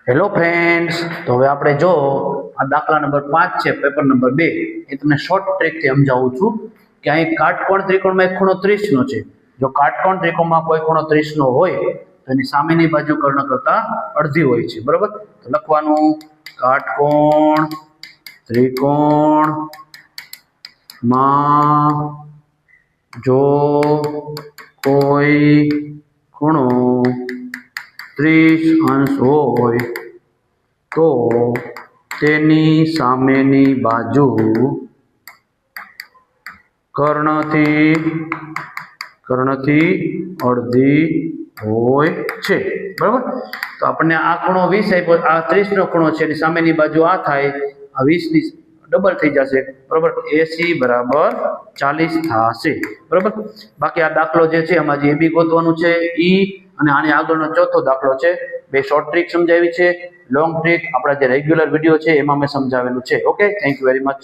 Hello friends, તો હવે આપણે જો આ દાખલા નંબર 5 છે, પેપર નંબર 2, એ તમને શોર્ટ ટ્રીકથી સમજાવું છું કે અહીં કાટકોણ ત્રિકોણમાં એક ખૂણો 30 નો છે. જો કાટકોણ ત્રિકોણમાં કોઈ ખૂણો 30 નો હોય તો એની સામેની બાજુ કર્ણ કરતા અડધી હોય છે, બરાબર. તો લખવાનું કાટકોણ ત્રિકોણમાં જો કોઈ ખૂણો 30 અંશ હોય તો તેની સામેની બાજુ કર્ણથી અડધી હોય છે, બરાબર. તો આપણને આ ખૂણો 20 આપ્યો, આ 30 નો ખૂણો છે, એની સામેની બાજુ આ થાય, આ 20 ની ડબલ થઈ જશે, બરાબર. 80 બરાબર 40 થશે, બરાબર. બાકી આ દાખલો જે છે એમાં જે એ બી ગોતવાનું છે, ઈ અને આની આગળનો ચોથો દાખલો છે. બે શોર્ટ ટ્રીક સમજાવી છે, લોંગ ટ્રીક આપણા જે રેગ્યુલર વિડીયો છે એમાં મેં સમજાવેલું છે. Okay, thank you very much.